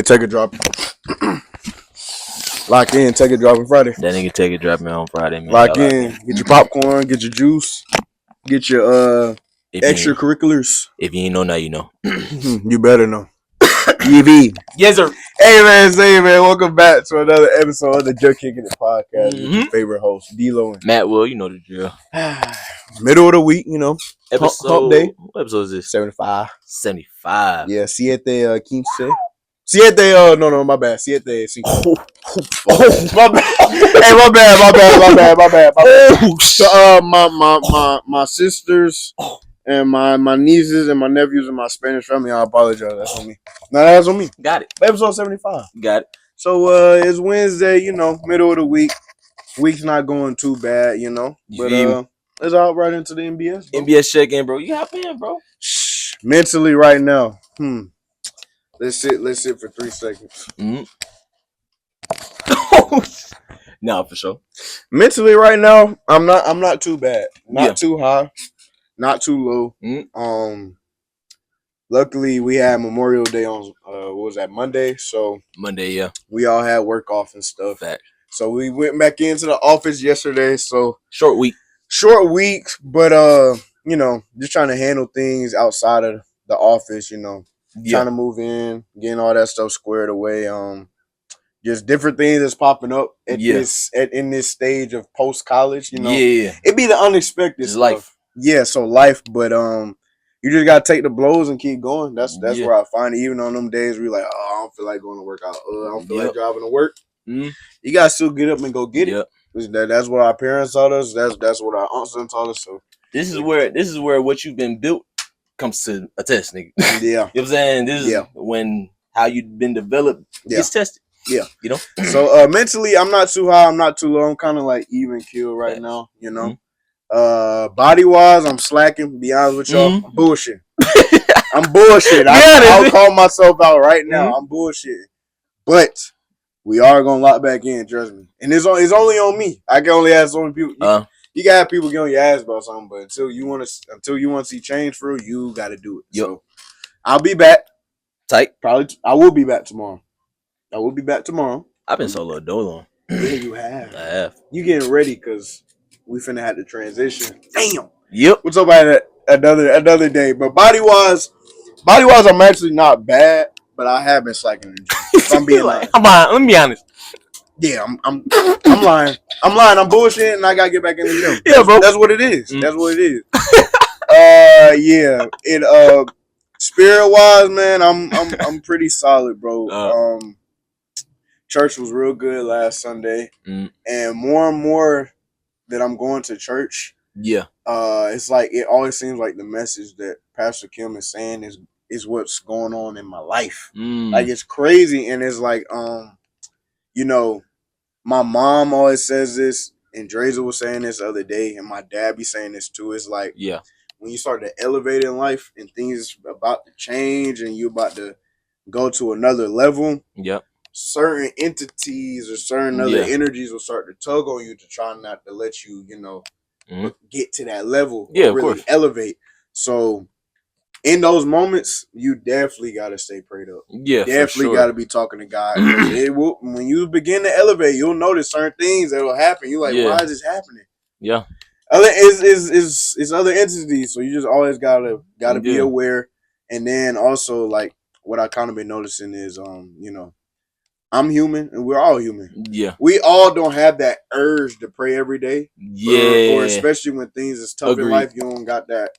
take a drop. Lock in, take a drop on Friday. That nigga take a drop on Friday, man. Lock in, get your popcorn, get your juice, get your extracurriculars. If you ain't know, now you know. You better know. EV. Yes, sir. Hey man, welcome back to another episode of the Juh Kickin It Podcast with your favorite host, D-Lo and Matt Will, you know the drill. Middle of the week, you know. Hump day. What episode is this? 75. 75. Yeah, 7, 15. 7, no, my bad. 7, 5. Oh, My bad. Hey, my bad. Oh, So, my sisters and my nieces and my nephews and my Spanish family, I apologize. That's on me. No, that's on me. Got it. Episode 75. Got it. So, it's Wednesday, you know, middle of the week. Week's not going too bad, you know. But, let's hop right into the NBS. Bro. NBS check-in, bro. You hop in, bro. Mentally right now, Let's sit for 3 seconds. No, for sure. Mentally right now, I'm not too bad. Not too high, not too low. Luckily we had Memorial Day on what was that, Monday? So Monday, yeah. We all had work off and stuff. Fact. So we went back into the office yesterday. So short week, but you know, just trying to handle things outside of the office, you know. Trying to move in, getting all that stuff squared away. Just different things that's popping up in this stage of post college. You know, it'd be the unexpected it's stuff. Life. Yeah, so life, but you just gotta take the blows and keep going. That's where I find it. Even on them days where you're like, oh, I don't feel like going to work out. I don't feel like driving to work. You gotta still get up and go get it. That's what our parents taught us. That's what our aunts taught us. So this is where what you've been built comes to a test, nigga. Yeah. You know what I'm saying? This is when how you've been developed gets tested. Yeah. You know? So mentally, I'm not too high, I'm not too low. I'm kind of like even keel right now, you know. Body wise, I'm slacking, to be honest with y'all. I'm bullshit. I'll call myself out right now. I'm bullshitting. But we are gonna lock back in, trust me. And it's only on me. I can only ask so many people. You gotta have people get on your ass about something, but until you want to see change for you gotta do it. So I'll be back. Tight. Probably I will be back tomorrow. I've been solo dolo. Yeah, you have. I have. You getting ready because we finna have to transition. Damn. Yep. We'll talk about that another day. But body wise, I'm actually not bad, but I have been slacking in the gym. If I'm being honest. Let me be honest. Yeah, I'm lying. I'm bullshitting and I gotta get back in the gym. Yeah, bro. That's what it is. That's what it is. Spirit wise, man, I'm pretty solid, bro. Church was real good last Sunday. And more that I'm going to church. Yeah. It's like it always seems like the message that Pastor Kim is saying is what's going on in my life. Like it's crazy, and it's like you know, my mom always says this, and Drazer was saying this the other day, and my dad be saying this too. It's like when you start to elevate in life and things about to change and you about to go to another level. Certain entities or certain other energies will start to tug on you to try not to let you, you know, get to that level. Yeah, really of course. Elevate. So in those moments, you definitely got to stay prayed up. Yeah, definitely got to be talking to God. When you begin to elevate, you'll notice certain things that will happen. You're like, why is this happening? Yeah. It's other entities, so you just always gotta be aware. And then also, like, what I kind of been noticing is, you know, I'm human and we're all human. Yeah. We all don't have that urge to pray every day. Yeah. Or especially when things is tough in life, you don't got that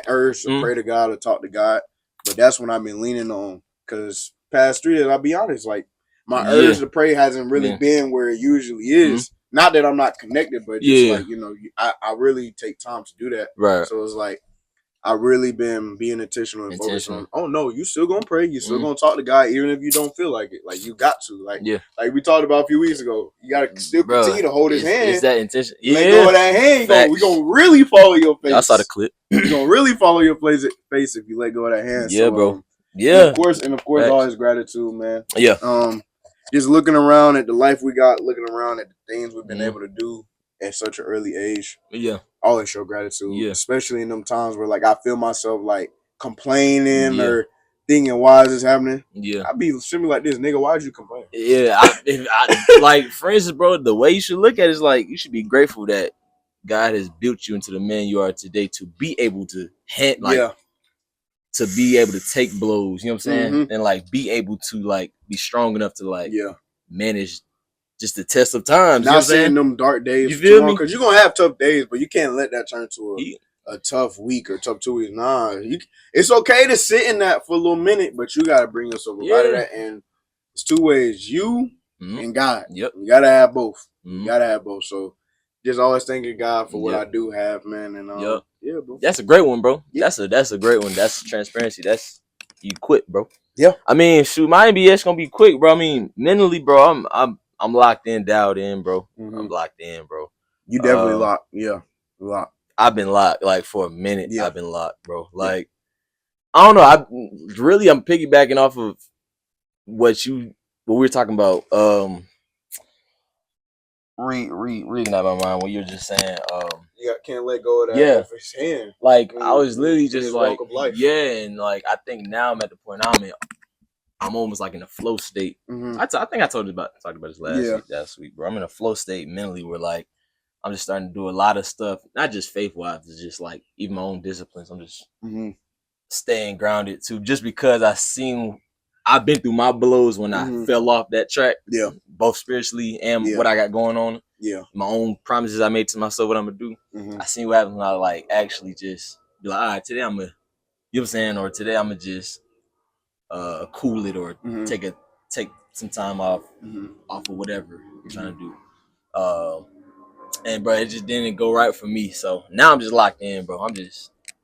urge to pray to God or talk to God. But that's when I've been leaning on, because past 3 days, I'll be honest, like my urge to pray hasn't really been where it usually is. Not that I'm not connected, but just like, you know, I really take time to do that. Right. So it's like I really been being intentional and focused on, oh no, you still gonna pray, you still gonna talk to God, even if you don't feel like it. Like you got to. Like we talked about a few weeks ago. You gotta still continue to hold his hand. It's that intention. Let go of that hand. We gonna really follow your face. I saw the clip. You gonna really follow your face if you let go of that hand. Yeah, so, bro. And of course, all his gratitude, man. Yeah. Just looking around at the life we got, looking around at the things we've been able to do at such an early age. Yeah. Always show gratitude. Yeah. Especially in them times where like I feel myself like complaining or thinking why is this happening. Yeah, I be simply like this, nigga. Why'd you complain? Yeah, like for instance, bro, the way you should look at it is like you should be grateful that God has built you into the man you are today to be able to to be able to take blows, you know what I'm saying? And like be able to like be strong enough to like manage just the test of times. Not you know saying them dark days. You feel me? Because you're gonna have tough days, but you can't let that turn to a tough week or tough 2 weeks. Nah. It's okay to sit in that for a little minute, but you gotta bring yourself out of that. And it's 2 ways. You and God. Yep. You gotta have both. You gotta have both. So just always thanking God for what I do have, man. And yeah, bro. That's a great one, bro. Yep. That's a great one. That's transparency. That's you quit, bro. Yeah. I mean, shoot, my MBS gonna be quick, bro. I mean, mentally, bro, I'm locked in, dialed in, bro. I'm locked in, bro. You definitely locked. Yeah. Locked. I've been locked like for a minute. Yeah. I've been locked, bro. Like I don't know. I'm piggybacking off of what we were talking about. Reading out my mind what you were just saying. You can't let go of that off his hand. Like I was literally just like, and like I think now I'm at the point I'm almost like in a flow state. I think I talked about this last week, bro. I'm in a flow state mentally where like I'm just starting to do a lot of stuff, not just faith-wise, it's just like even my own disciplines. I'm just staying grounded too, just because I've been through my blows when I fell off that track. Yeah. Both spiritually and what I got going on. Yeah. My own promises I made to myself, what I'm gonna do. I seen what happens when I like actually just be like, all right, today I'm gonna, you know what I'm saying, or today I'm gonna just cool it or take some time off of whatever you're trying to do. And bro, it just didn't go right for me. So now I'm just locked in, bro.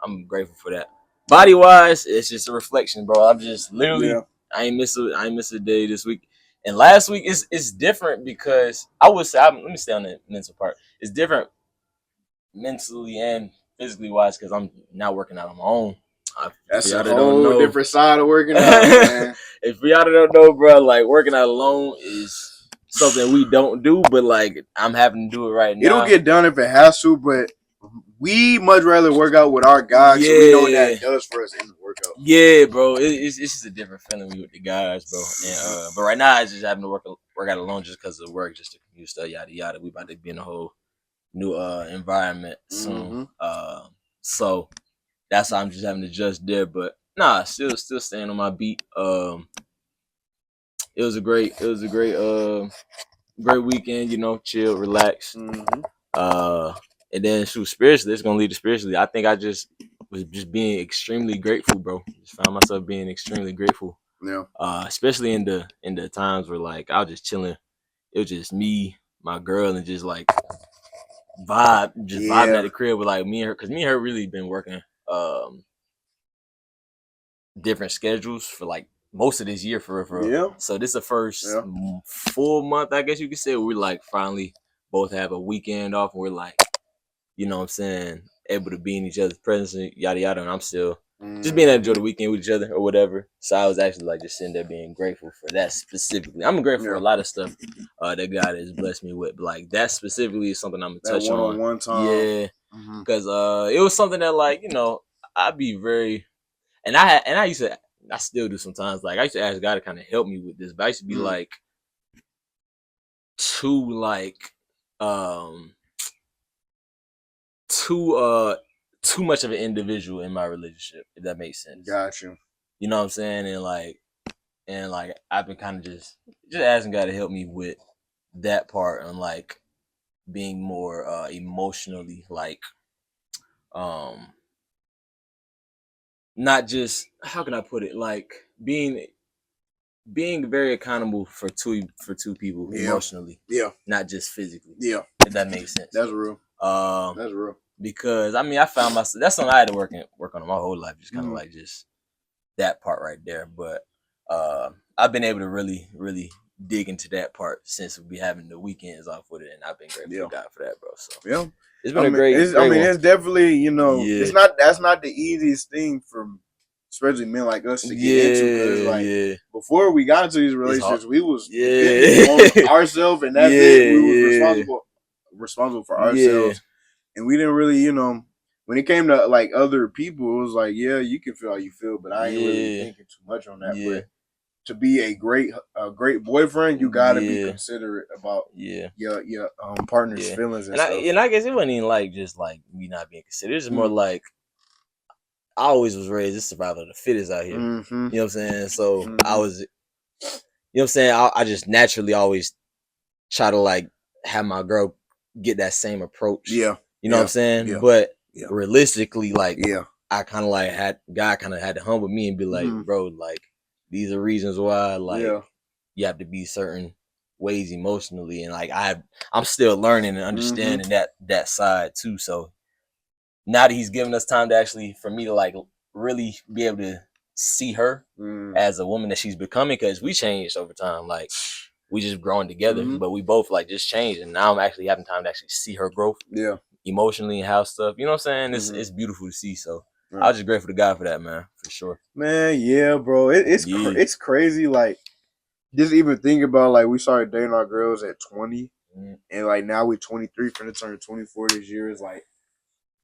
I'm grateful for that. Body wise, it's just a reflection, bro. I'm just literally I ain't miss a day this week. And last week it's different because I would say let me stay on the mental part. It's different mentally and physically wise because I'm now working out on my own. That's a whole different side of working out, man. If y'all don't know, bro, like working out alone is something we don't do, but like I'm having to do it right now. It'll get done if it has to, but we much rather work out with our guys, so we know what that does for us in the workout. Yeah, bro, it's just a different feeling with the guys, bro. And but right now, it's just having to work out alone just because of work, just to commute stuff, yada yada. We about to be in a whole new environment soon, so that's how I'm just having to adjust there. But nah, still staying on my beat. It was a great weekend, you know, chill, relax. And then spiritually, it's gonna lead to spiritually. I think I just was just being extremely grateful, bro. Just found myself being extremely grateful. Yeah. Especially in the times where like I was just chilling. It was just me, my girl, and just like vibing at the crib with like me and her, because me and her really been working different schedules for like most of this year for real. Yeah. So this is the first full month, I guess you could say, where we like finally both have a weekend off and we're like, you know what I'm saying, able to be in each other's presence, yada yada, and I'm still just being able to enjoy the weekend with each other or whatever. So I was actually like just sitting there being grateful for that specifically. I'm grateful for a lot of stuff that God has blessed me with, but like that specifically is something I'm gonna touch on. One time. Yeah. Because it was something that like, you know, I'd be very, and I used to, I still do sometimes, like I used to ask God to kind of help me with this, but I used to be like too much of an individual in my relationship, if that makes sense. Gotcha. You know what I'm saying? And like I've been kind of just asking God to help me with that part and like being more emotionally like not just, how can I put it, like being very accountable for two people emotionally, not just physically, if that makes sense. That's real. That's real. Because I mean, I found myself, that's something I had to work on my whole life, just kind of like just that part right there. But I've been able to really dig into that part since we be having the weekends off with it, and I've been grateful to God for that, bro. So it's been a great it's definitely, you know, that's not the easiest thing for especially men like us to get into, because like before we got into these relationships, we was on ourselves, and that's it. We was responsible for ourselves, and we didn't really, you know, when it came to like other people, it was like, yeah, you can feel how you feel, but I ain't really thinking too much on that. But to be a great boyfriend, you gotta be considerate about your partner's feelings and stuff. And I guess it wasn't even like just like me not being considerate. It's more like I always was raised as survival of the fittest out here. Mm-hmm. You know what I'm saying? So I was, you know what I'm saying? I just naturally always try to like have my girl get that same approach. Yeah. You know what I'm saying? Yeah. But realistically, like, I kind of like God kind of had to humble me and be like, bro, like, these are reasons why, like, you have to be certain ways emotionally. And like, I'm still learning and understanding that side too. So now that he's giving us time to actually, for me to like really be able to see her as a woman that she's becoming, because we changed over time. Like, we just growing together, but we both like just changed. And now I'm actually having time to actually see her growth emotionally and how stuff, you know what I'm saying? It's beautiful to see. So I was just grateful to God for that, man, for sure. Man, yeah, bro. It's crazy. Like, just even think about, like, we started dating our girls at 20, and like now we're 23, finna turn 24 this year. It's like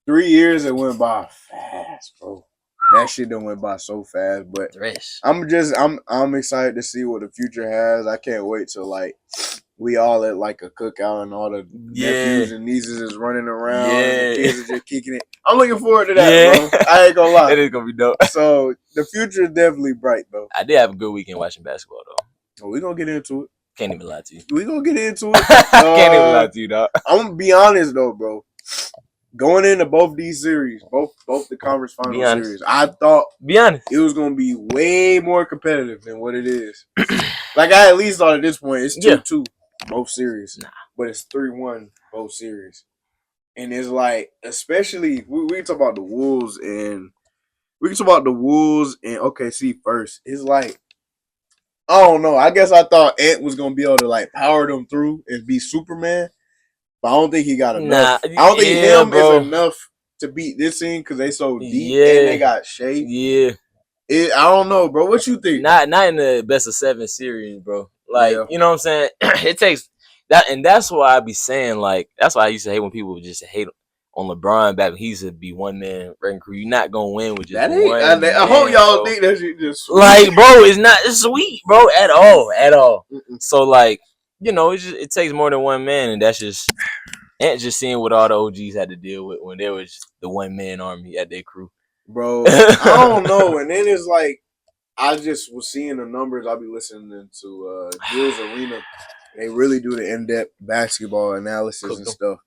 3 years that went by fast, bro. That shit done went by so fast. But I'm excited to see what the future has. I can't wait till like we all at like a cookout and all the nephews and nieces is running around and the kids are just kicking it. I'm looking forward to that, bro. I ain't gonna lie. It is gonna be dope. So the future is definitely bright, though. I did have a good weekend watching basketball, though. We're gonna get into it. Can't even lie to you. We're gonna get into it. Can't even lie to you, dog. I'm gonna be honest though, bro. Going into both these series, both the conference final series, I thought it was gonna be way more competitive than what it is. Like, I at least thought at this point it's 2-2 both series, but it's 3-1 both series, and it's like, especially we can talk about the Wolves and OKC first. It's like, I don't know. I guess I thought Ant was gonna be able to like power them through and be Superman. But I don't think he got enough. I don't think him is enough to beat this team because they so deep and they got shape. Yeah. I don't know, bro. What you think? Not in the best of 7 series, bro. Like, you know what I'm saying? It takes that, and that's why I be saying, like, that's why I used to hate when people would just hate on LeBron back when he used to be one man wrecking crew. You're not gonna win with just one man, I hope y'all think that shit just sweet. Like, bro, it's not sweet, bro, at all. So like, you know, it takes more than one man, and that's just just seeing what all the OGs had to deal with when there was the one man army at their crew. Bro, I don't know. And then it's like, I just was seeing the numbers. I'll be listening to Jules Arena. They really do the in-depth basketball analysis and stuff.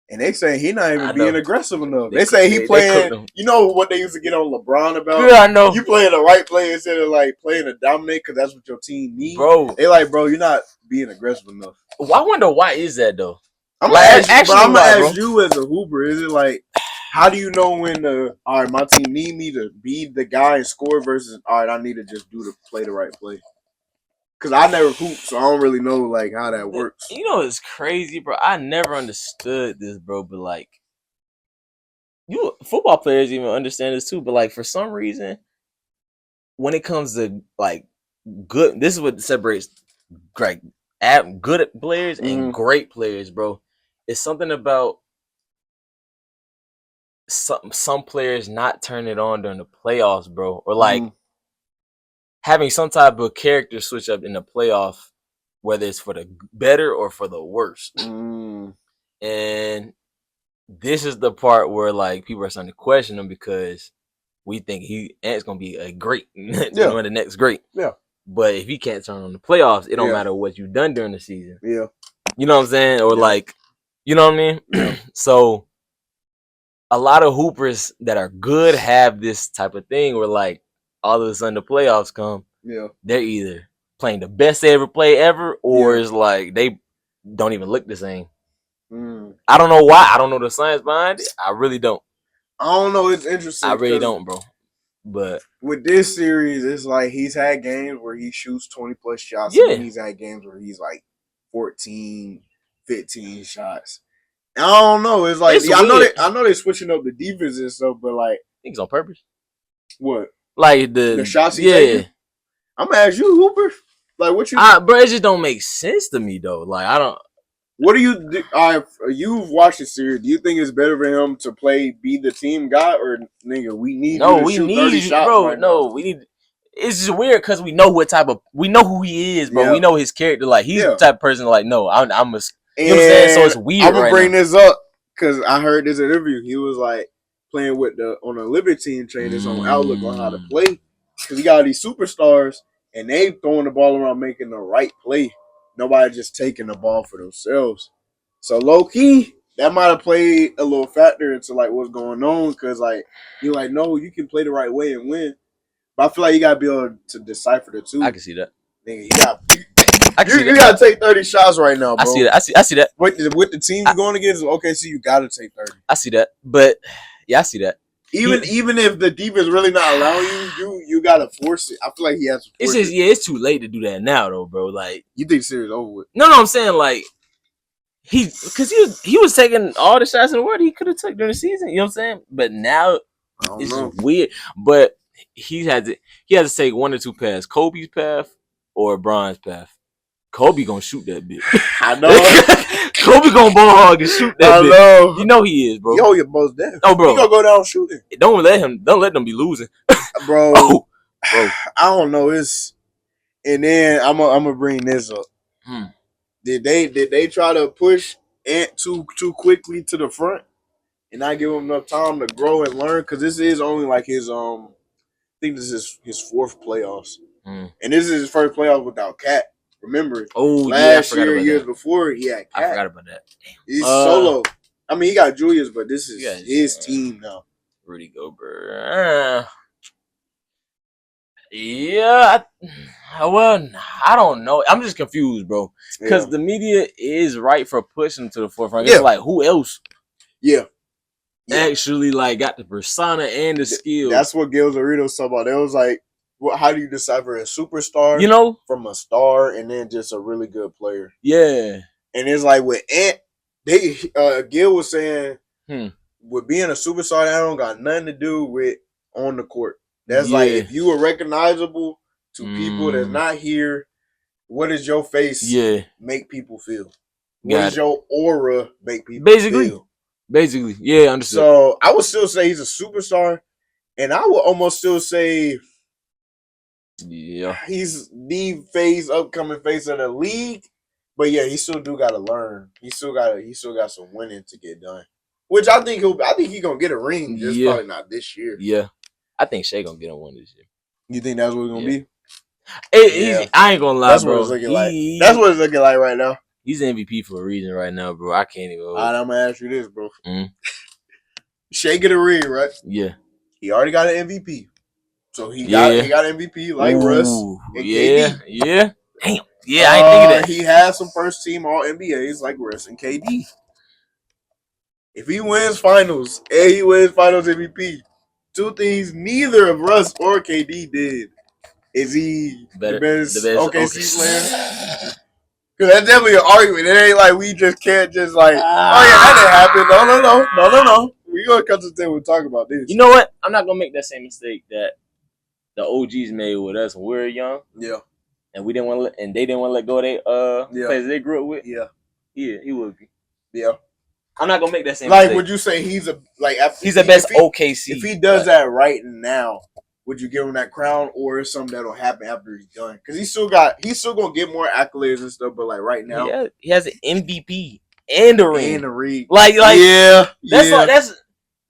And they say he not even being aggressive enough. They say he playing. You know what they used to get on LeBron about? Yeah, I know. You playing the right play instead of like playing to dominate because that's what your team needs. Bro, they like, bro, you're not being aggressive enough. Well, I wonder why is that though? I'm gonna ask you as a hooper. Is it like, how do you know when all right, my team need me to be the guy and score versus all right, I need to just play the right play? Because I never hoop, so I don't really know like how that works. You know, it's crazy, bro. I never understood this, bro. But like, football players even understand this too. But like, for some reason, when it comes to like good, this is what separates good players and great players, bro. It's something about some players not turning it on during the playoffs, bro, or like having some type of character switch up in the playoff, whether it's for the better or for the worse. And this is the part where like people are starting to question him because we think Ant's gonna be a great, the next great. Yeah. But if he can't turn on the playoffs, it don't matter what you've done during the season. Yeah. You know what I'm saying? Or like, you know what I mean? Yeah. So a lot of hoopers that are good have this type of thing where like all of a sudden the playoffs come. Yeah. They're either playing the best they ever play ever, or it's like they don't even look the same. I don't know why. I don't know the science behind it. I really don't. I don't know. It's interesting. I really don't, bro. But with this series, it's like he's had games where he shoots 20 plus shots. Yeah. And he's had games where he's like 14, 15 shots. I don't know. It's like I know they're switching up the defense and stuff, but like, I think it's on purpose. What? Like the shots he taking? I'm gonna ask you, Hooper. Like, what you? Bro, it just don't make sense to me though. Like, I don't. What do you? You've watched the series. Do you think it's better for him to be the team guy, or nigga? We need you to shoot 30 shots, bro. right now. We need. It's just weird because we know we know who he is, bro. Yeah. We know his character. Like he's the type of person. Like no, I'm a. You know what I'm saying? So it's weird. I'm gonna bring this up because I heard this interview. He was like playing on the Liberty training his own outlook on how to play because he got these superstars and they throwing the ball around making the right play. Nobody just taking the ball for themselves. So low key, that might have played a little factor into like what's going on because like you're like, no, you can play the right way and win. But I feel like you gotta be able to decipher the two. I can see that. Nigga, you gotta take 30 shots right now, bro. I see that. I see that. With the team you're going against, okay, so you gotta take 30. I see that. But yeah, I see that. Even if the defense really not allowing you gotta force it. I feel like he has to force it. It's too late to do that now though, bro. Like you think the series over with? No, I'm saying like he was taking all the shots in the world he could have took during the season. You know what I'm saying? But now it's just weird. But he had to take one or two paths: Kobe's path or Bron's path. Kobe gonna shoot that bitch. I know. Kobe gonna ball hog and shoot that bitch. I know. You know he is, bro. Yo, you're most dead. Oh, bro. He gonna go down shooting. Don't let them be losing, bro. Bro. I don't know. And then I'm gonna bring this up. Did they try to push Ant too quickly to the front and not give him enough time to grow and learn? Because this is only like his I think this is his fourth playoffs, and this is his first playoffs without Cat. Remember? Last years before he had Cat. I forgot about that. Damn. He's solo. I mean, he got Julius, but this is his team now. Rudy Gobert. Yeah. Well, I don't know. I'm just confused, bro. Because the media is right for pushing to the forefront. It's like, who else? Yeah. Actually, like, got the persona and the skills. That's what Gil Zarito's talking about. It was like, how do you decipher a superstar, from a star, and then just a really good player? Yeah. And it's like with Ant, Gil was saying, with being a superstar, that don't got nothing to do with on the court. That's like if you are recognizable to people that's not here, what does your face make people feel? What does your aura make people feel? Basically, yeah, understood. So I would still say he's a superstar, and I would almost still say he's the upcoming face of the league. But yeah, he still do gotta learn. He still got some winning to get done. Which I think he's gonna get a ring, just probably not this year. Yeah. I think Shea gonna get on one this year. You think that's what it's gonna be? I ain't gonna lie, that's bro. What it's looking like. That's what it's looking like right now. He's MVP for a reason right now, bro. I can't even. All right, I'm gonna ask you this, bro. Shea get a ring, right? Yeah. He already got an MVP, so he got MVP like Russ and KD. Yeah. Damn. Yeah, I ain't thinking that. He has some first team All NBAs like Russ and KD. If he wins finals and he wins finals MVP, two things neither of Russ or KD did. Is he the best OKC player? Because that's definitely an argument. It ain't like we just can't just like, that didn't happen. No. We gonna come to the table and talk about this. You know what? I'm not gonna make that same mistake that the OGs made with us when we were young. Yeah. And we didn't want to, and they didn't want to let go of their players they grew up with. Yeah. Yeah, he would be. Yeah. I'm not gonna make that same mistake. Would you say he's the best OKC? If he does that right now, would you give him that crown, or is something that'll happen after he's done? Because he's still gonna get more accolades and stuff. But like right now, he has an MVP and a ring. Like that's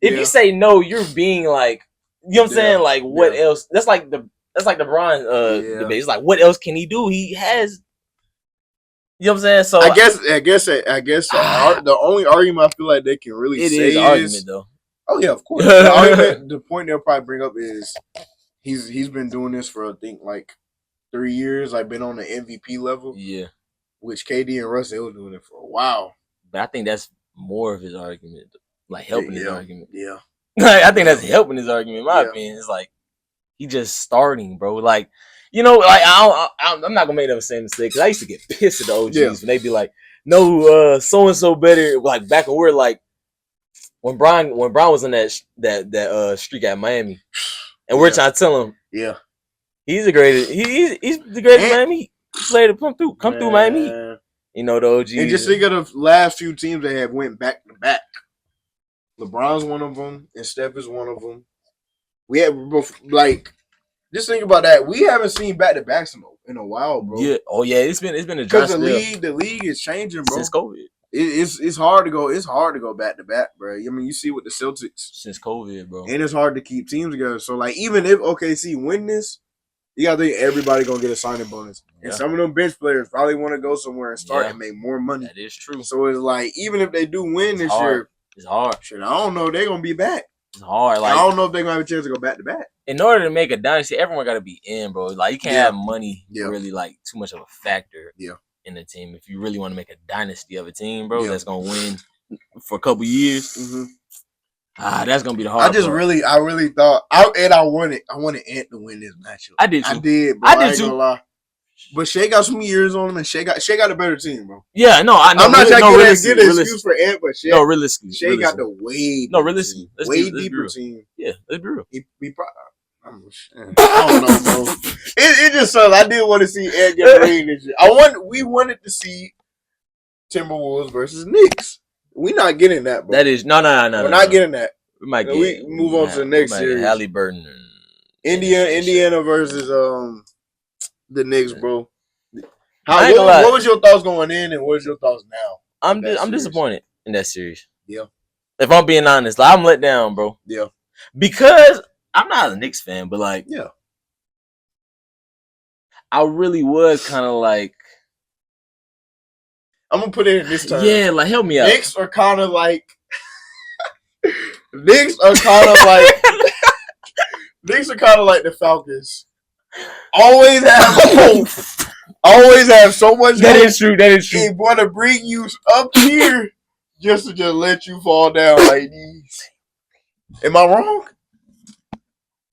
if you say no, you're being like, you know what I'm saying? Like what else? That's like the Bron debate. It's like what else can he do? He has. You know what I'm saying? So I guess the only argument I feel like they can really say is argument though. Oh yeah, of course. The point they'll probably bring up is he's been doing this for I think like 3 years. Like been on the MVP level. Yeah. Which KD and Russ they were doing it for a while. But I think that's more of his argument, like helping his argument. Yeah. Like, I think that's helping his argument. In my opinion, it's like he just starting, bro. Like. You know, like I'm not gonna make that same mistake because I used to get pissed at the OGs when they be like, "No, so and so better." Like back when we're like, when Brian was in that streak at Miami, and we're trying to tell him, he's the greatest. He's the greatest Miami. He played to come through Miami. You know, the OGs. And just think of the last few teams that have went back to back. LeBron's one of them, and Steph is one of them. We have just think about that. We haven't seen back to backs in a while, bro. Yeah. Oh yeah, it's been a because the league is changing, bro. Since COVID. It's hard to go. It's hard to go back to back, bro. I mean, you see with the Celtics since COVID, bro, and it's hard to keep teams together. So, like, even if OKC win this, you gotta think everybody gonna get a signing bonus, and some of them bench players probably want to go somewhere and start and make more money. That is true. So it's like, even if they do win this year, it's hard. Shit, I don't know if they're gonna be back. It's hard. Like, I don't know if they're gonna have a chance to go back to back. In order to make a dynasty, everyone got to be in, bro. Like, you can't have money really like too much of a factor. In the team, if you really want to make a dynasty of a team, bro, that's gonna win for a couple years, that's gonna be the hard. I really thought, I wanted Ant to win this matchup. I did too. I did too. But Shea got some years on him, and Shea got a better team, bro. Yeah, no, I know. I'm not trying to get an excuse for Ant, but Shea got the way deeper team. Yeah, let's be real. I don't know, bro. It just sucks. I did want to see Ant get a ring this year. We wanted to see Timberwolves versus Knicks. We're not getting that, bro. That is no. We're not getting that. We move on to the next series. Halliburton, Indiana versus the Knicks, bro. What was your thoughts going in, and what was your thoughts now? I'm disappointed in that series. Yeah. If I'm being honest, like, I'm let down, bro. Yeah. Because I'm not a Knicks fan, but like, I really was kind of like, I'm gonna put it in this term. Yeah, like, help me out. Knicks are kind of like the Falcons. Always have hope. Always have so much hope. That is true. They want to bring you up here just to let you fall down like these. Am I wrong?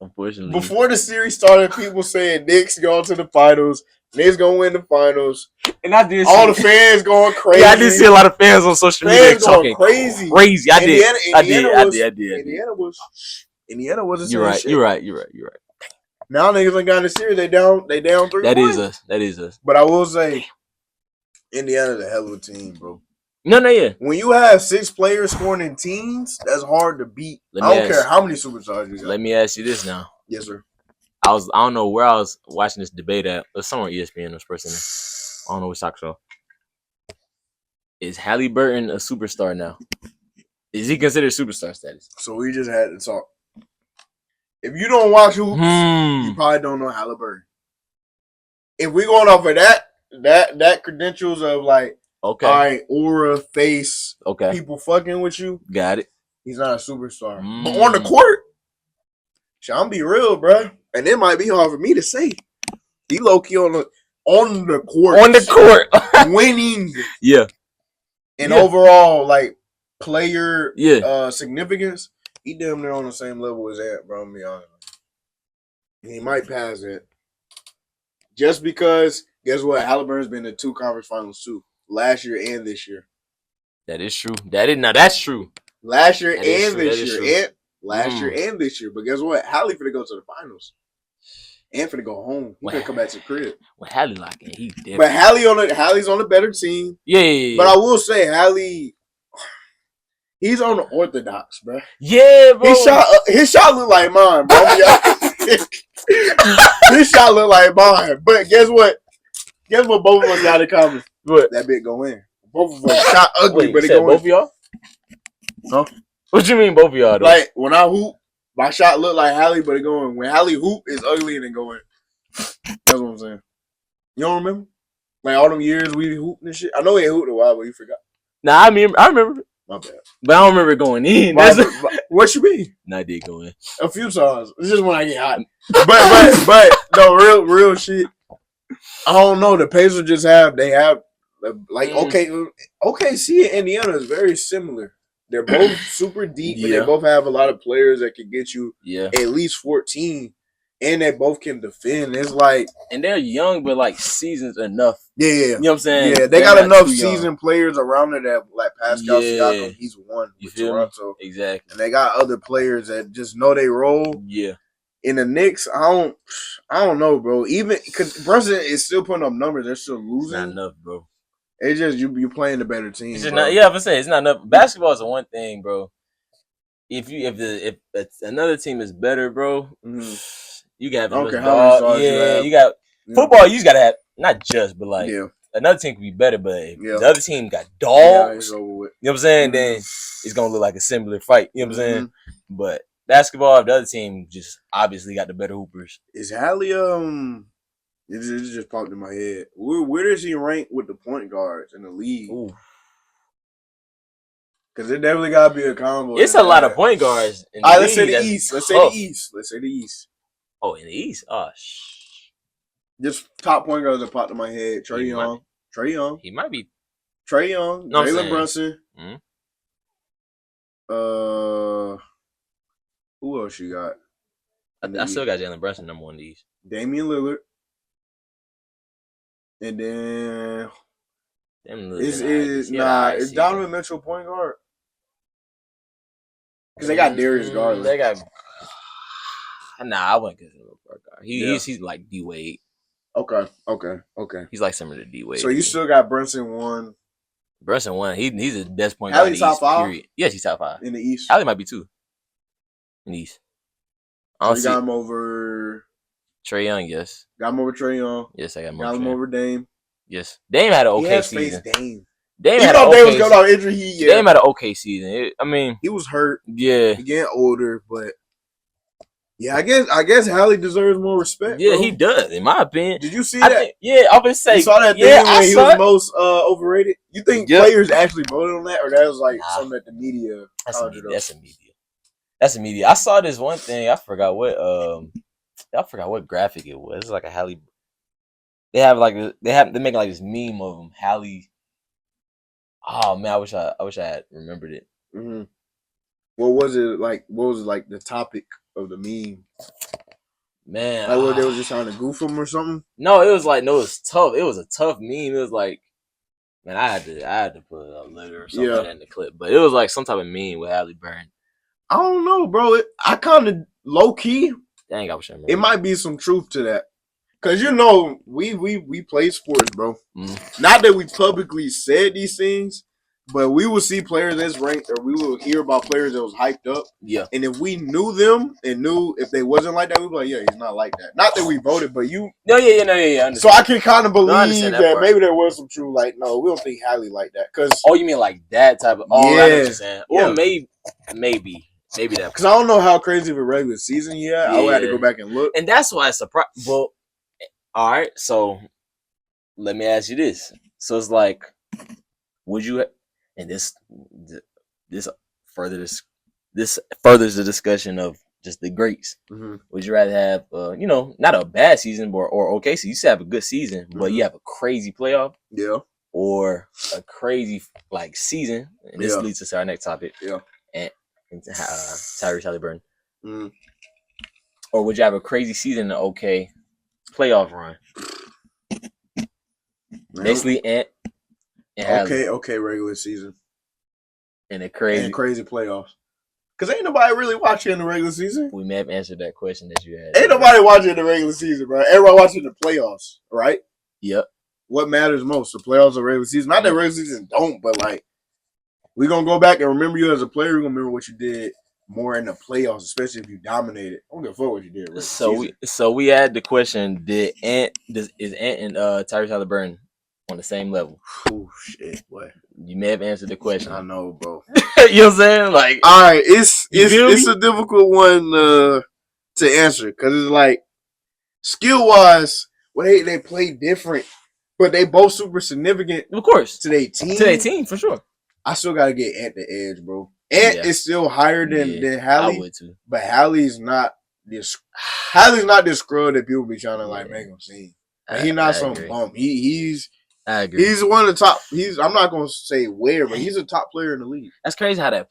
Unfortunately. Before the series started, people saying Knicks going to the finals. Knicks going to win the finals. And I did all the fans going crazy. Yeah, I did see a lot of fans on social media talking crazy. I did. Indiana wasn't. You're right. Now niggas ain't got in the series. They down 3-1. That is us. But I will say, Indiana's a hell of a team, bro. No, yeah. When you have 6 players scoring in teams, that's hard to beat. I don't care how many superstars you got. Let me ask you this now. Yes, sir. I don't know where I was watching this debate at. It was somewhere ESPN was person. I don't know which talk show. Is Halliburton a superstar now? Is he considered superstar status? So we just had to talk. If you don't watch hoops, you probably don't know Halliburton. If we're going off of that credentials of like, all right, aura, face, people fucking with you. Got it. He's not a superstar. But on the court, I'm be real, bro. And it might be hard for me to say. He low-key on the court. On the court. Winning. Yeah. And overall, like, player significance, he damn near on the same level as Ant, bro. I'm be honest. And he might pass it. Just because, guess what? Halliburton's been in 2 conference finals too. Last year and this year. That is true. That's true. Last year and this year. Last year and this year. But guess what? Hallie finna go to the finals. And finna go home. He finna come back to the crib. Well, Hallie locking. He's different. But Hallie's on a better team. Yeah. But I will say, Hallie, he's on the orthodox, bro. Yeah, bro. His shot look like mine, bro. His shot look like mine. But guess what? Guess what both of us got in common? What? That bit go in. Both of us shot ugly, but it go in. Both of y'all? Huh? What you mean both of y'all, though? Like, when I hoop, my shot look like Hallie, but it go in. When Hallie hoop, it's ugly and it go in. That's what I'm saying. You don't remember? Like, all them years we hooped and shit? I know we ain't hooped a while, but you forgot. Nah, I remember. My bad. But I don't remember going in. What you mean? Nah, I did go in. A few times. It's just when I get hot. But no, real shit. I don't know. The Pacers just have OKC and Indiana is very similar. They're both super deep, and they both have a lot of players that can get you at least 14, and they both can defend. It's like, and they're young, but like seasons enough. Yeah. You know what I'm saying? Yeah, they got enough seasoned players around it that, like Pascal Siakam, he's one with Toronto. Exactly. And they got other players that just know they role. Yeah. In the Knicks, I don't know, bro. Even because Brunson is still putting up numbers, they're still losing. Not enough, bro. It's just you playing the better team. It's just not, yeah, I'm saying it's not enough. Basketball is the one thing, bro. If another team is better, bro, you got dog. Yeah, you got football. You just gotta have not just, but like another team can be better. But if the other team got dogs, you know what I'm saying? Then it's gonna look like a similar fight. You know what I'm saying? But basketball, the other team just obviously got the better hoopers. Is Hallie It just popped in my head. Where does he rank with the point guards in the league? Because it definitely got to be a combo. It's a lot of point guards in the league. Let's say the East. Let's say the East. Oh, in the East? Oh, Just top point guards that popped in my head. Trae Young. He might be. Trae Young. No, Jalen Brunson. Who else you got? I still got Jalen Brunson number 1 in the East. Damian Lillard. And then is Donovan Mitchell point guard? Because they got Darius Garland. They got I wouldn't consider him a point guard. He's like D Wade. Okay. He's like similar to D Wade. So you still got Brunson 1. Brunson 1. He's the best point guard in the East. Top 5? Period. Yes, he's top 5 in the East. Hallie might be 2 in the East. So you got him over Trae Young. Yes. Got him over Trae Young. Yes, I got him. Got him over Dame. Yes, Dame had an okay season. Dame had an okay was going on injury. Dame had an okay season. He was hurt. Yeah, he getting older, but yeah, I guess Hallie deserves more respect. Yeah, bro. He does, in my opinion. Did you see that? I was saying. You saw that thing when he was most overrated. You think players actually voted on that, or that was like something that the media? That's a media. I saw this one thing. I forgot what graphic it was. It's like a Hallie. They make like this meme of him, Hallie. Oh man, I wish I had remembered it. Mm-hmm. What was it like? What was like the topic of the meme? Man, like what they was just trying to goof him or something? No, it was tough. It was a tough meme. It was like, man, I had to put a letter or something like that in the clip, but it was like some type of meme with Hallie Burton. I don't know, bro. I kind of low key. Dang, I wish I remember. It might be some truth to that. Cause you know we play sports, bro. Not that we publicly said these things, but we will see players that's ranked, or we will hear about players that was hyped up. Yeah. And if we knew them and knew if they wasn't like that, we'd be like, yeah, he's not like that. Not that we voted, but you. No, yeah. So I can kind of believe that maybe there was some truth. Like, no, we don't think Hallie like that. Cause you mean like that type of? Oh, I know what you're saying. Or maybe that. Because I don't know how crazy of a regular season he had. I would have to go back and look. And that's why it's surprised. Well. All right, so let me ask you this. So it's like, would you? And this furthers the discussion of just the greats. Mm-hmm. Would you rather have, not a bad season or okay, so you still have a good season, but you have a crazy playoff, or a crazy like season? And this leads us to our next topic, and Tyrese Halliburton. Mm-hmm. Or would you have a crazy season and okay playoff run? Basically, okay, regular season and a crazy playoffs. Because ain't nobody really watching in the regular season. We may have answered that question that you had. Ain't nobody watching in the regular season, bro. Everybody watching the playoffs, right? Yep. What matters most, the playoffs or regular season? Not that regular season don't, but like we're gonna go back and remember you as a player. We're gonna remember what you did more in the playoffs, especially if you dominated. I don't give a fuck what you did. So we had the question: is Ant and Tyrese Halliburton on the same level? Oh shit, boy. You may have answered the question. I know, bro. You know what I'm saying? Like, all right, it's a difficult one to answer because it's like skill wise, they play different, but they both super significant, of course, to their team. To their team for sure. I still gotta get Ant the edge, bro. Ant is still higher than Hallie, I would too. But Hallie's not this scrub that people be trying to like make him seem. Like, he's not some bum. I agree. He's one of the top. I'm not gonna say where, but he's a top player in the league. That's crazy how that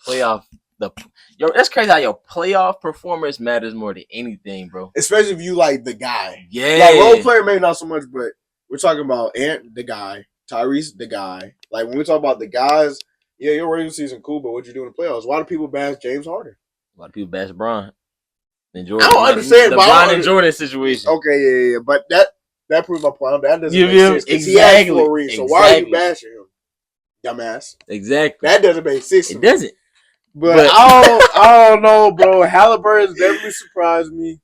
that's crazy how your playoff performance matters more than anything, bro. Especially if you like the guy. Yeah. Like role player maybe not so much, but we're talking about Ant the guy, Tyrese the guy. Like when we talk about the guys. Yeah, your regular season cool, but what you do in the playoffs? Why do people bash James Harden? A lot of people bash Bron and Jordan. I don't understand the Bron and Jordan situation. Okay, yeah, but that proves my point. That doesn't make sense. Exactly. So why are you bashing him? dumbass. Exactly. That doesn't make sense. It doesn't. But I don't know, bro. Halliburton definitely surprised me.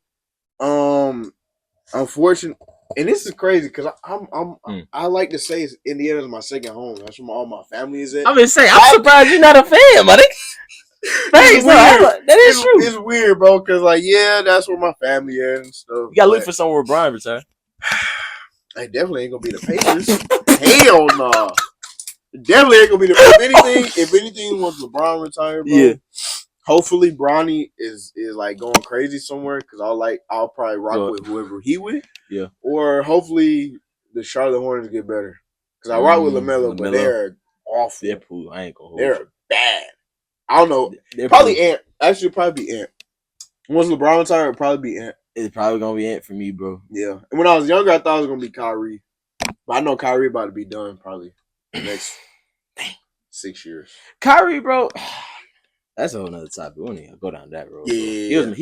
Unfortunately, and this is crazy because I like to say Indiana's my second home. That's where all my family is at. I'm just saying, I'm surprised you're not a fan, buddy. Thanks, that is true. It's weird, bro, because that's where my family is and stuff. You gotta look for somewhere where Brian returned. I definitely ain't gonna be the Pacers. Hell no. Nah. Definitely ain't gonna be the if anything was LeBron retired, bro. Yeah. Hopefully Bronny is like going crazy somewhere because I'll probably rock with whoever he with. Yeah. Or hopefully the Charlotte Hornets get better. Because I rock with LaMelo, but they're awful. They're pool. I ain't gonna hold They're bad. I don't know. They're probably Ant. Actually, probably be Ant. Once LeBron retired, it'd probably be Ant. It's probably gonna be Ant for me, bro. Yeah. And when I was younger, I thought it was gonna be Kyrie. But I know Kyrie about to be done probably the next 6 years. Kyrie, bro. That's a whole nother topic. We don't even go down that road. Yeah.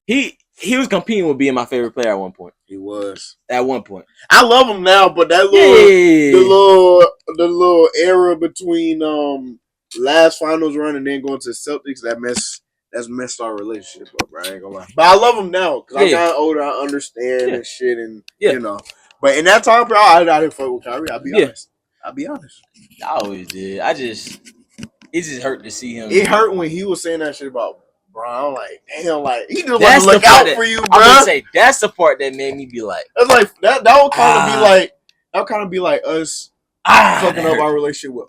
He was competing with being my favorite player at one point. He was. At one point. I love him now, but that the little era between last finals run and then going to the Celtics, that's messed our relationship up, bro. I ain't gonna lie. But I love him now because I got older, I understand and shit, and you know. But in that time, bro, I didn't fuck with Kyrie. I'll be honest. I always did. It just hurt to see him. It hurt when he was saying that shit about Bron. I'm like, damn, like he just want to look out for you, bro. I'm gonna say that's the part that made me be like, that's like that would kind of be like us fucking up our relationship with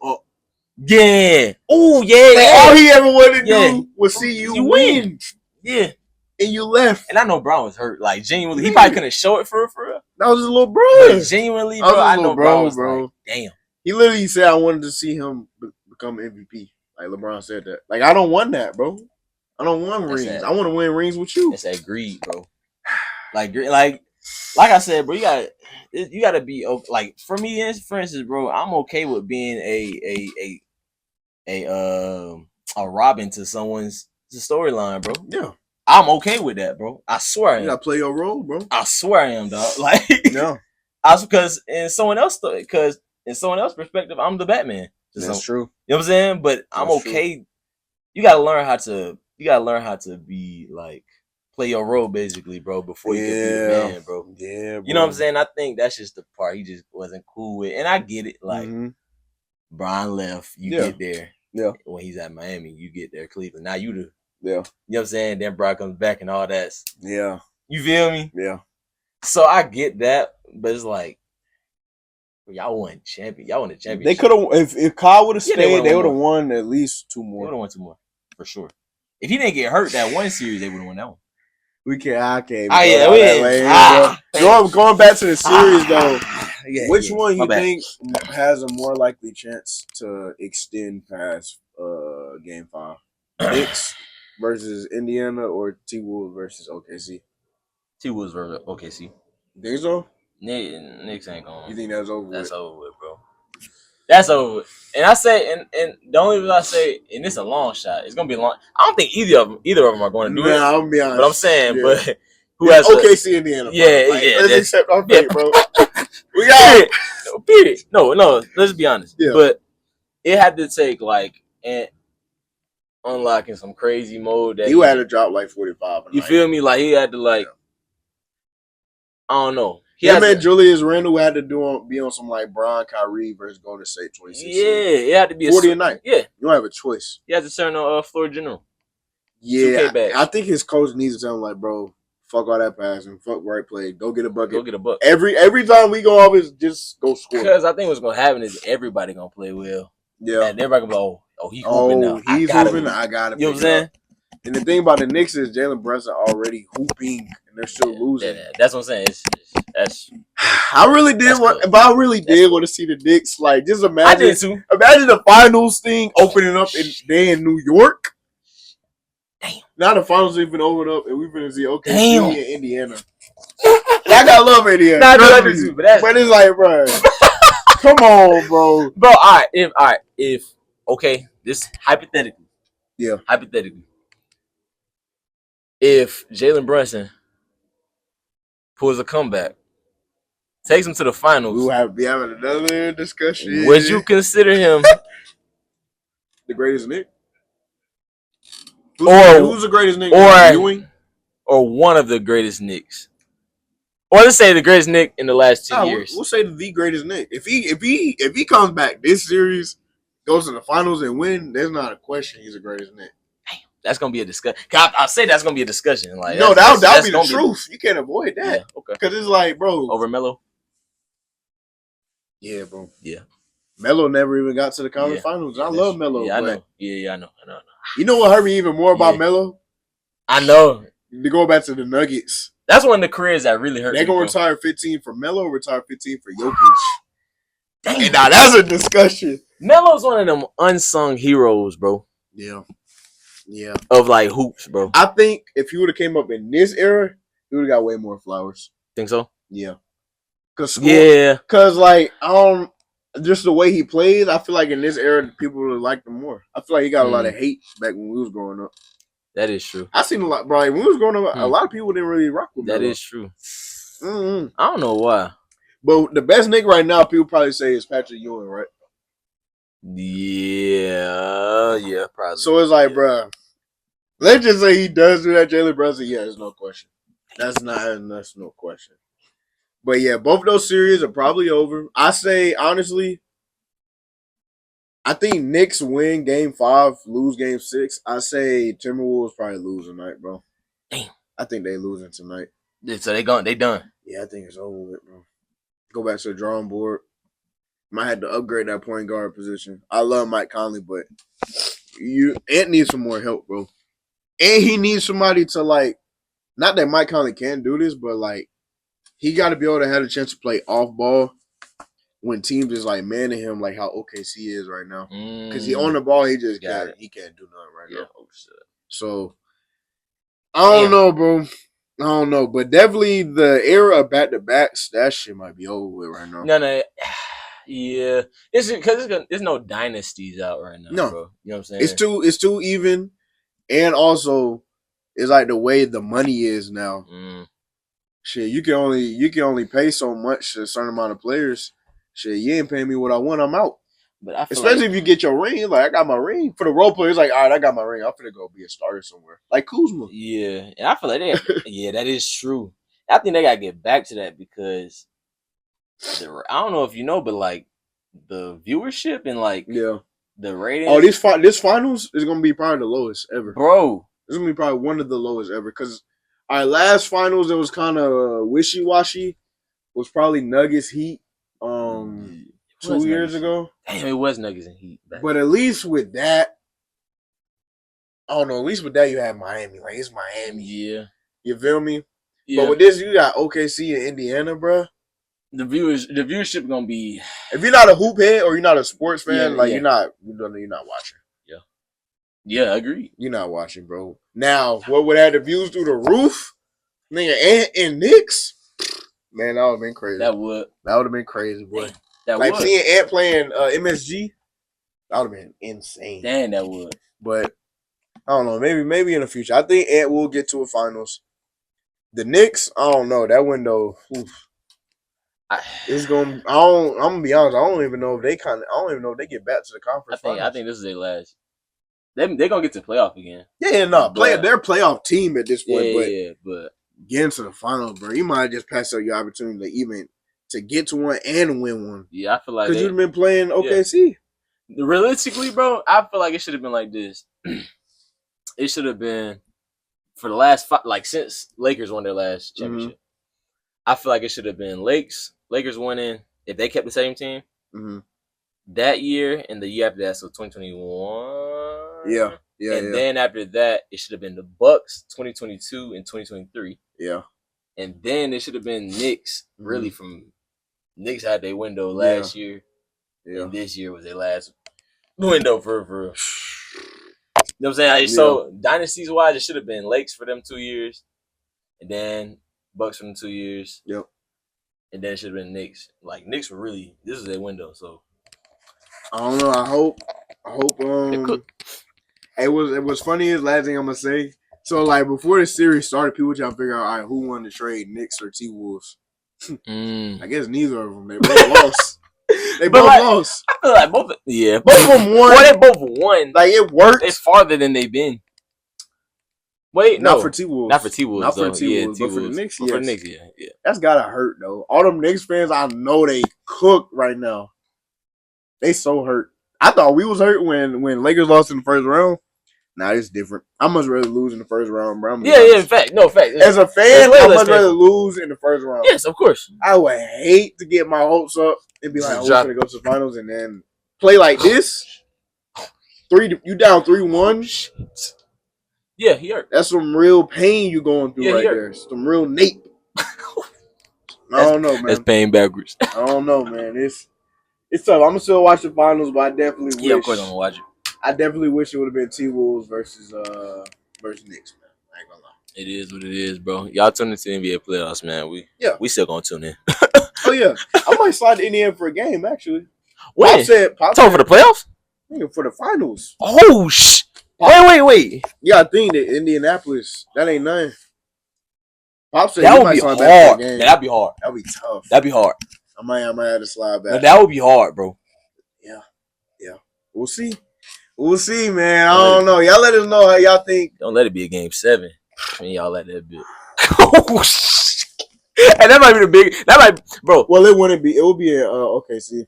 yeah. Oh yeah, like, all he ever wanted to do was see you win. Yeah. And you left. And I know Brown was hurt. Like, genuinely, he probably couldn't show it for real. That was his little bro. Genuinely, bro, I know Brown was like, damn. He literally said, I wanted to see him become MVP. Like, LeBron said that. Like, I don't want that, bro. I don't want rings. I want to win rings with you. That's that greed, bro. Like I said, bro, you gotta be, like, for me, for instance, bro, I'm okay with being a Robin to someone's storyline, bro. Yeah. I'm okay with that, bro. I swear I am. You gotta play your role, bro. I swear I am, dog. Like, no. Because in someone else's perspective, I'm the Batman. That's true. You know what I'm saying? But I'm okay. True. You gotta learn how to be like play your role, basically, bro, before you can be a man, bro. Yeah, bro. You know what I'm saying? I think that's just the part he just wasn't cool with, and I get it. Like, Brian left, you get there. Yeah. When he's at Miami, you get there, Cleveland. Now you the. Yeah. You know what I'm saying? Then Brian comes back and all that. Yeah. You feel me? Yeah. So I get that, but it's like, y'all won the championship. They could have, if Kyle would have stayed, they would have won at least 2 more. They would have won 2 more, for sure. If he didn't get hurt that one series, they would have won that one. Going back to the series, though, which one you think has a more likely chance to extend past Game 5? Knicks versus Indiana or T-Wolves versus OKC? T-Wolves versus OKC. Think so? Knicks ain't going. You think that's over with? That's over with, bro. That's over with. And I say, and the only reason I say, and it's a long shot, it's gonna be a long. I don't think either of them are going to do it. I'll be honest. But I'm saying, but who has OKC Indiana? Let's accept our fate, bro. We got it. Period. No. Let's be honest. Yeah. But it had to take and unlocking some crazy mode that he had to drop like 45. You feel me? Like he had to I don't know. Julius Randle had to be on some like Bron Kyrie versus Golden State 26. Yeah, it had to be 40 a night. Yeah, you don't have a choice. He has to turn on floor general. Yeah, I think his coach needs to tell him like, bro, fuck all that passing, fuck right play, go get a bucket. Every time we go off, is just go score. Because I think what's gonna happen is everybody gonna play well. Yeah, and everybody gonna go, he's hooping now. He's hooping. I got it. You know what I'm saying? And the thing about the Knicks is Jalen Brunson already hooping, and they're still losing. That's what I'm saying. I really did want to see the Knicks. Like, just imagine. I did too. Imagine the finals thing opening up in New York. Damn. Now the finals even open up, and we're gonna see OKC and Indiana. I gotta love Indiana. I do too, but it's like, bro, come on, bro. Bro, all right. If this hypothetically. Yeah. Hypothetically. If Jalen Brunson pulls a comeback takes them to the finals. We will be having another discussion. Would you consider him the greatest Knick? Who's the greatest Knick? Ewing? Or one of the greatest Knicks? Or let's say the greatest Knick in the last 10 years. We'll say the greatest Knick. If he comes back this series, goes to the finals and win, there's not a question he's the greatest Knick. That's gonna be a discussion. I'll say that's gonna be a discussion. Like that'll be the truth. You can't avoid that. Yeah, okay. Because it's like, bro, over Melo. Yeah, bro. Yeah. Melo never even got to the conference finals. I love Melo. Yeah, I know. Yeah, I know. You know what hurt me even more about Melo? I know. To go back to the Nuggets. That's one of the careers that really hurt. They're gonna retire 15 for Melo, retire 15 for Jokic. Dang. And now that's a discussion. Melo's one of them unsung heroes, bro. Yeah. Of like hoops, bro. I think if he would have came up in this era, he would have got way more flowers. Think so? Yeah. Cause like just the way he plays, I feel like in this era people would have liked him more. I feel like he got a lot of hate back when we was growing up. That is true. I seen a lot, bro. When we was growing up, a lot of people didn't really rock with him. That is true. Mm-hmm. I don't know why. But the best Knick right now, people probably say is Patrick Ewing, right? Yeah, probably. So it's like, bro, let's just say he does do that, Jalen Brunson. Yeah, there's no question. That's no question. But yeah, both of those series are probably over. I say honestly, I think Knicks win Game 5, lose Game 6. I say Timberwolves probably lose tonight, bro. Damn. I think they losing tonight. So they done. Yeah, I think it's over with, bro. Go back to the drawing board. Might have to upgrade that point guard position. I love Mike Conley, but Ant needs some more help, bro. And he needs somebody to like. Not that Mike Conley can do this, but like he got to be able to have a chance to play off ball when teams is like manning him, like how OKC is right now. Because he on the ball, he just can't. He can't do nothing right now. Oh shit. So I don't know, bro. I don't know, but definitely the era of back-to-backs, that shit might be over with right now. No. Yeah, it's because there's no dynasties out right now, bro. You know what I'm saying? It's too even, and also it's like the way the money is now. Shit, you can only pay so much to a certain amount of players. Shit, you ain't paying me what I want, I'm out. But I feel especially if you get your ring, like I got my ring. For the role players, like, all right, I got my ring. I'm finna go be a starter somewhere, like Kuzma. Yeah, and I feel like that is true. I think they gotta get back to that because I don't know if you know, but like the viewership and like the ratings. Oh, this finals is gonna be probably the lowest ever, bro. This is gonna be probably one of the lowest ever because our last finals it was kind of wishy washy. Was probably Nuggets Heat 2 years ago. Damn, it was Nuggets and Heat. But at least with that, I don't know. At least with that, you have Miami. Like it's Miami. Yeah, you feel me? Yeah. But with this, you got OKC and Indiana, bro. The viewership gonna be. If you're not a hoop head or you're not a sports fan, you're not watching. Yeah, I agree. You're not watching, bro. Now, what would have the views through the roof? Nigga, and Knicks? Man, that would have been crazy. That would have been crazy, boy. That like seeing Ant playing MSG, that would have been insane. Damn, that would. But I don't know. Maybe in the future. I think Ant will get to a finals. The Knicks, I don't know. That window, it's going. I'm gonna be honest. I don't even know if they get back to the conference. I think this is their last. They're gonna get to playoff again. Yeah, no. They're a playoff team at this point. But getting to the finals, bro, you might just pass up your opportunity to get to one and win one. Yeah, I feel like because you've been playing OKC. Yeah. Realistically, bro, I feel like it should have been like this. It should have been for the last since Lakers won their last championship. Mm-hmm. I feel like it should have been Lakers winning if they kept the same team that year and the year after that, so 2021. Yeah. Then after that, it should have been the Bucks 2022 and 2023. Yeah. And then it should have been Knicks. Really, from Knicks had their window last year. Yeah. And this year was their last window for. You know what I'm saying? So dynasties wise, it should have been Lakers for them 2 years, and then Bucks for them 2 years. Yep. And then it should have been Knicks. Like Knicks were really this is their window. So I don't know. I hope. It was funny. Is last thing I'm gonna say. So like before the series started, people trying to figure out who won the trade, Knicks or T-Wolves. I guess neither of them. They both lost. They both lost. I feel like both of them won. Well, they both won. Like, it worked. It's farther than they've been. Wait, not for T-Wolves. Not for T-Wolves. Not for T-Wolves, but for the Knicks, yes. For the Knicks, yeah. That's gotta hurt, though. All them Knicks fans, I know they cooked right now. They so hurt. I thought we was hurt when Lakers lost in the first round. Nah, it's different. I much rather lose in the first round, bro. Fact. As a fan, I much rather lose in the first round. Yes, of course. I would hate to get my hopes up and be like, we're going to go to the finals and then play like this. You down 3-1. Yeah, he hurt. That's some real pain you going through right there. Some real nape. I don't know, man. That's pain backwards. I don't know, man. It's tough. I'm going to still watch the finals, but I definitely wish. Yeah, of course I'm going to watch it. I definitely wish it would have been T-Wolves versus Knicks, man. I ain't gonna lie. It is what it is, bro. Y'all tune into the NBA playoffs, man. We still gonna tune in. Oh yeah, I might slide to Indiana for a game actually. When? Pop said for the playoffs? For the finals. Oh Wait. Yeah, I think that Indianapolis. That ain't nothing. Pop said that would be hard. That'd be hard. That'd be tough. That'd be hard. I might have to slide back. No, that would be hard, bro. Yeah. We'll see, man. I don't know. Y'all let us know how y'all think. Don't let it be a game 7. I mean, y'all let that be. And that might be the big. That might, bro. Well, it wouldn't be. It would be OKC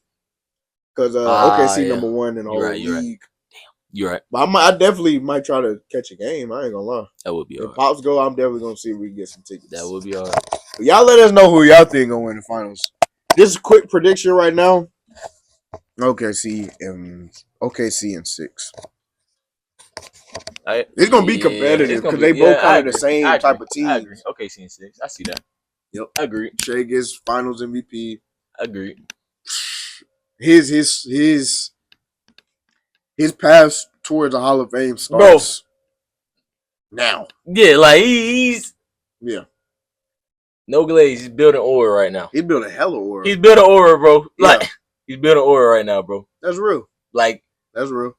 because OKC number 1 in the whole league. Damn, you're right. But I definitely might try to catch a game. I ain't gonna lie. That would be. If Pops go, I'm definitely gonna see if we can get some tickets. That would be alright. Y'all let us know who y'all think gonna win the finals. This is a quick prediction right now. OKC in 6. It's gonna be competitive because they both kind of the same type of team. I agree. OKC in 6. I see that. Yep, I agree. Shea gets Finals MVP. Agreed. His path towards the Hall of Fame starts now. Yeah, like he's no glaze. He's building aura right now. He's building hella aura. He's building aura, bro. Like he's building aura right now, bro. That's real. Like that's real.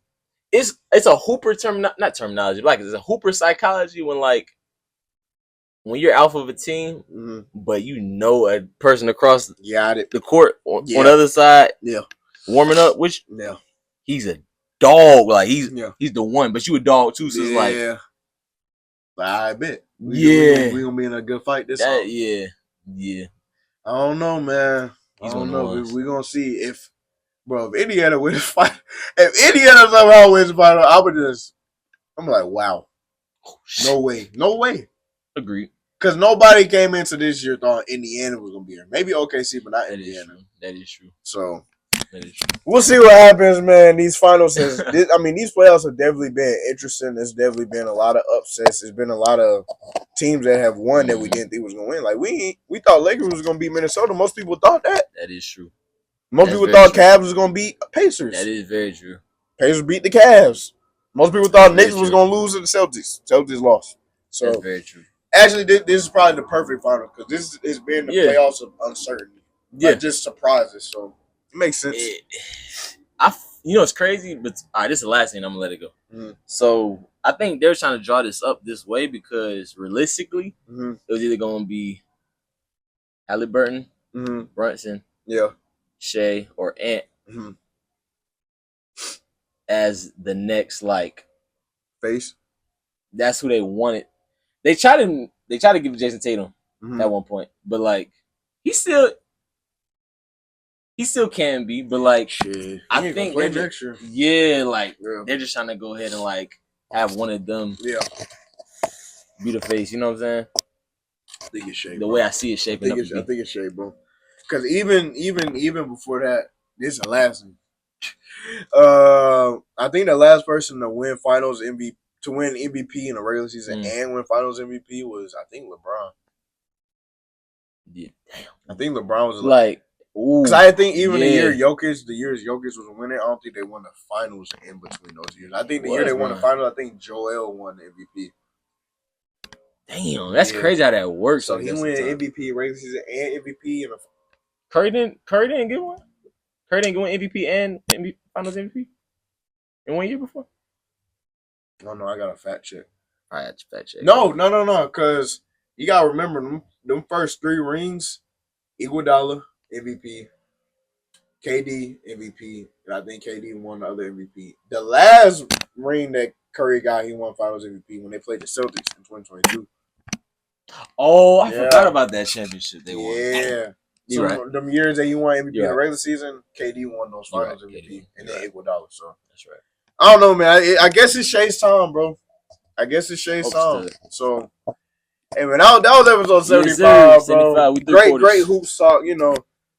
It's a hooper not terminology, like it's a hooper psychology when you're alpha of a team, but you know a person across the court on the other side, warming up, which he's a dog, like he's the one, but you a dog too, so it's like I bet we gonna be in a good fight this time. Yeah. I don't know, man. I don't know. We gonna see if Indiana wins the fight. If Indiana somehow wins the final, I'm like, wow. No way. Agreed. Because nobody came into this year thought Indiana was gonna be here. Maybe OKC, but not Indiana. That is true. So we'll see what happens, man. These finals these playoffs have definitely been interesting. There's definitely been a lot of upsets. There's been a lot of teams that have won that we didn't think was gonna win. Like we thought Lakers was gonna beat Minnesota. Most people thought that. That is true. Most people thought Cavs was gonna beat Pacers. That is very true. Pacers beat the Cavs. Most people thought Knicks was gonna lose to the Celtics. Celtics lost. So that's very true. Actually, this is probably the perfect final because this has been the playoffs of uncertainty. Like just surprises. So it makes sense. It's crazy, but all right, this is the last thing. I'm gonna let it go. So I think they're trying to draw this up this way because realistically, it was either gonna be Halliburton, Brunson, Shea, or Ant as the next face. That's who they wanted. They tried to give Jason Tatum at one point, but he still can be, but I think they're just, they're just trying to go ahead and have one of them be the face. You know what I'm saying? I think it's Shea. The way I see it shaping up. I think it's Shea, bro. Because even before that, this is the last one. I think the last person to win Finals MVP. To win MVP in the regular season and win Finals MVP was, I think, LeBron. Yeah, damn. I think LeBron was because I think even the years Jokic was winning, I don't think they won the Finals in between those years. I think the year they won the Finals, I think Joel won the MVP. Damn, that's crazy how that works. So he won MVP regular season and MVP in the Curry didn't get one. Curry didn't win MVP and Finals MVP in 1 year before. No, I got a fact check. I had to fact check. No, because you gotta remember them first 3 rings. Iguodala MVP, KD MVP, and I think KD won the other MVP. The last ring that Curry got, he won Finals MVP when they played the Celtics in 2022. Oh, I forgot about that championship they won. Yeah. So right. Them years that he won MVP in the regular season, KD won those Finals MVP, and then Iguodala. So that's right. I don't know, man. I guess it's Shay's time, bro. I guess it's Shay's time. So, hey, man, that was episode 75, bro. Great hoops talk. You know,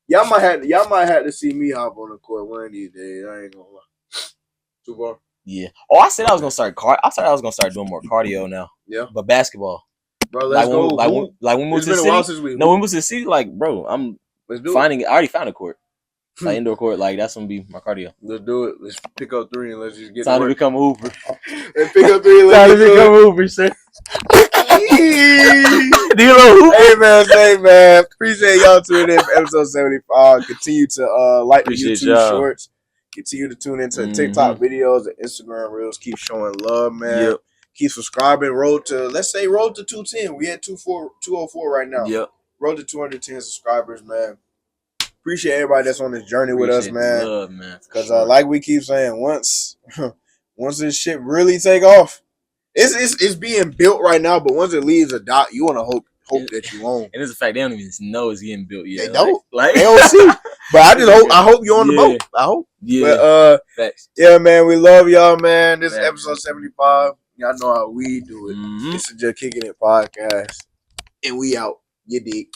y'all might have to see me hop on the court one of these days. I ain't gonna lie. Too far. Yeah. Oh, I said I was gonna start doing more cardio now. Yeah. But basketball. Bro, let's go. When we moved to the city. No, when we moved to the city, like, bro, I already found a court. Like indoor court, like that's gonna be my cardio. Let's do it. Let's pick up 3 and let's just get time to become a hooper. And pick up 3 and let's become a hooper, sir. Hey man. Appreciate y'all tuning in for episode 75. Continue to like the YouTube shorts. Continue to tune into TikTok videos and Instagram reels. Keep showing love, man. Yep. Keep subscribing. Road to 210. We at 204 right now. Yep. Road to 210 subscribers, man. Appreciate everybody that's on this journey with us, man. Because like we keep saying, once this shit really take off, it's being built right now. But once it leaves a dot, you want to hope that you own. And it's a fact they don't even know it's getting built yet. They don't. Like they don't see. But I hope you're on the boat. I hope. Yeah. But yeah, man, we love y'all, man. This is episode 75. Y'all know how we do it. This is Juh Kickin It Podcast, and we out. You dig.